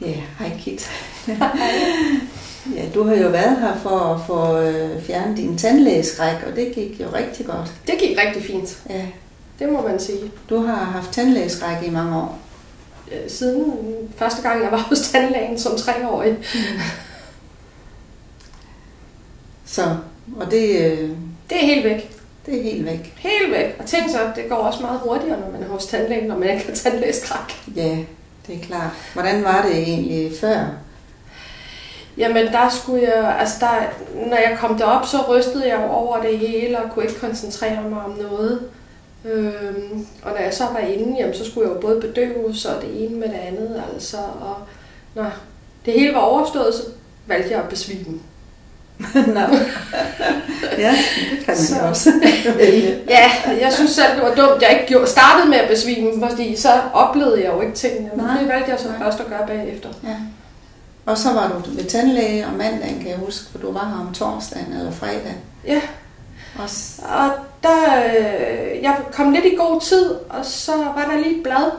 Ja, hej Kit. Ja, du har jo været her for at få fjernet din tandlægeskræk, og det gik jo rigtig godt. Det gik rigtig fint. Ja. Det må man sige. Du har haft tandlægeskræk i mange år. Siden første gang, jeg var hos tandlægen som 3-årig. Så, og det er helt væk. Det er helt væk. Helt væk. Og tænk så, det går også meget hurtigere, når man er hos tandlægen, når man ikke har tandlægeskræk. Ja, det er klart. Hvordan var det egentlig før? Jamen, der skulle jeg, når jeg kom derop, så rystede jeg over det hele og kunne ikke koncentrere mig om noget. Og når jeg så var inde, jamen, så skulle jeg jo både bedøves og det ene med det andet. Altså, og når det hele var overstået, så valgte jeg at besvime. Nå. Ja, det kan man jo også vælge. Ja, jeg synes selv, det var dumt, jeg ikke startede med at besvime, fordi så oplevede jeg jo ikke tingene. Men det valgte jeg så først at gøre bagefter. Ja. Og så var du ved tandlæge om mandagen, kan jeg huske, for du var her om torsdagen eller fredag. Ja, og der, jeg kom lidt i god tid, og så var der lige et blad,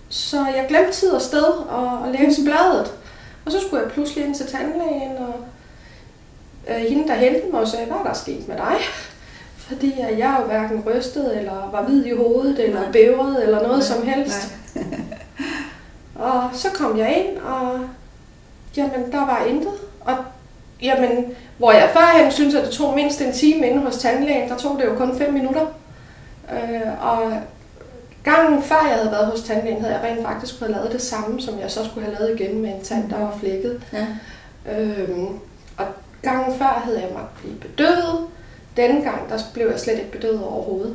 så jeg glemte tid og sted og læse bladet. Og så skulle jeg pludselig ind til tandlægen, og hende der hentede mig og sagde, hvad er der sket med dig? Fordi jeg jo hverken rystet, eller var hvid i hovedet, eller bævret, eller noget som helst. Og så kom jeg ind, og jamen, der var intet. Og jamen, hvor jeg førhen synes, at det tog mindst en time inde hos tandlægen, der tog det jo kun 5 minutter. Og gangen før jeg havde været hos tandlægen, havde jeg rent faktisk fået lavet det samme, som jeg så skulle have lavet igen med en tand, der var flækket. Ja. Og gangen før havde jeg måttet blive bedøvet. Denne gang, der blev jeg slet ikke bedøvet overhovedet.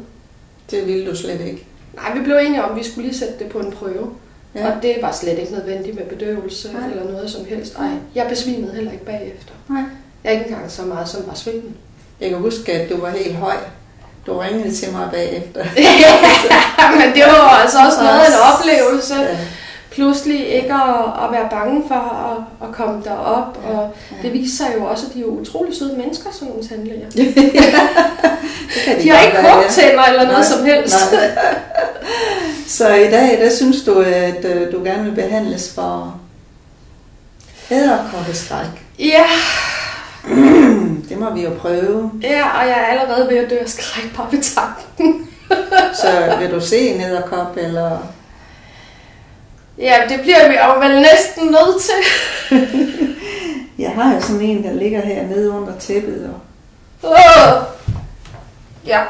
Det ville du slet ikke? Nej, vi blev enige om, at vi skulle lige sætte det på en prøve. Ja. Og det var slet ikke nødvendigt med bedøvelse eller noget som helst. Ej, jeg besvimede heller ikke bagefter. Nej. Jeg er ikke engang så meget som var svimmel. Jeg kan huske, at du var helt høj. Du ringede til mig bagefter. Ja, men det var altså også noget af en oplevelse. Ja. Pludselig ikke at være bange for at komme derop. Ja. Og det viser sig jo også, at de er utrolig søde mennesker, sådan nogle tandlæger. De har ikke krumtænder eller noget som helst. Så i dag, der synes du, at du gerne vil behandles for edderkoppeskræk? Ja. Det må vi jo prøve. Ja, og jeg er allerede ved at dø af skræk bare ved tanken. Så vil du se en edderkop, eller? Ja, det bliver vi jo vel næsten nødt til. Jeg har jo sådan en, der ligger hernede under tæppet. Ja.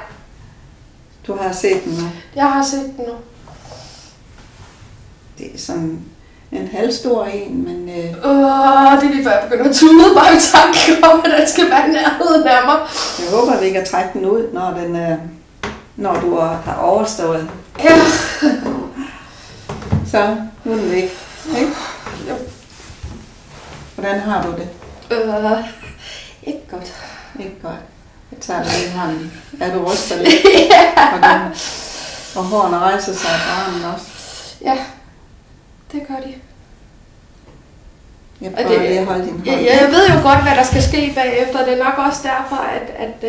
Du har set den nu? Jeg har set den nu. Det er sådan en halvstor en, men... det er lige før jeg begynder at tude bare i tanken om, at den skal være nærheden af mig. Jeg håber, vi kan trække den ud, når du har overstået. Ja. Så, nu er den væk. Ikke? Jo. Hvordan har du det? Ikke godt. Ikke godt. Jeg tager det i hånden. Er du ryster lidt? Ja. Og hårene rejser sig på armen også? Ja, det gør de. Jeg prøver lige at holde din hånd. Jeg ved jo godt, hvad der skal ske bagefter. Det er nok også derfor, at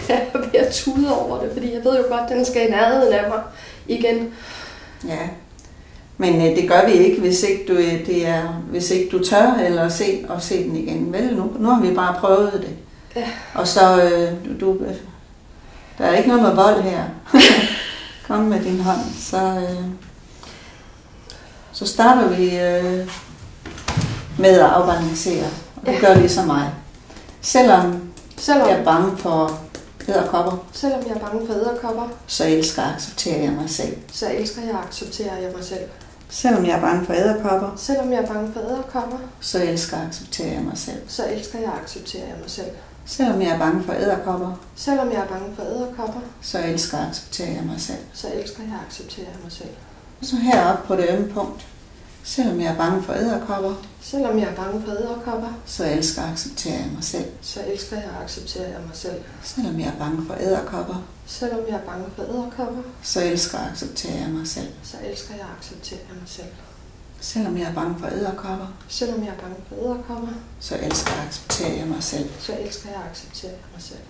jeg er ved at tude over det. Fordi jeg ved jo godt, at den skal i nærheden af mig igen. Ja. Men det gør vi ikke, hvis ikke du tør eller se den igen. Vel, nu har vi bare prøvet det. Ja. Og så, der er ikke noget med vold her. Kom med din hånd. Så starter vi med at afbalancere. Og det gør ligesom mig. Selvom jeg er bange for edderkopper. Selvom jeg er bange for edderkopper. Så elsker og accepterer jeg mig selv. Så elsker jeg og accepterer jeg mig selv. Selvom jeg er bange for edderkopper. Selvom jeg er bange for edderkopper. Så elsker og accepterer jeg mig selv. Så elsker jeg og accepterer jeg mig selv. Selvom jeg er bange for edderkopper. Selvom jeg er bange for edderkopper. Så elsker og accepterer jeg mig selv. Så elsker jeg og accepterer jeg mig selv. Og så heroppe på det ømme punkt. Selvom jeg er bange for edderkopper. Selvom jeg er bange for edderkopper. Så elsker og accepterer jeg mig selv. Så elsker jeg og accepterer jeg mig selv. Selvom jeg er bange for edderkopper. Selvom jeg er bange for edderkopper. Så elsker og accepterer jeg mig selv. Så elsker jeg og accepterer jeg mig selv. Selvom jeg er bange for edderkopper. Selvom jeg er bange for edderkopper. Så elsker og accepterer jeg mig selv. Så elsker jeg og accepterer jeg mig selv.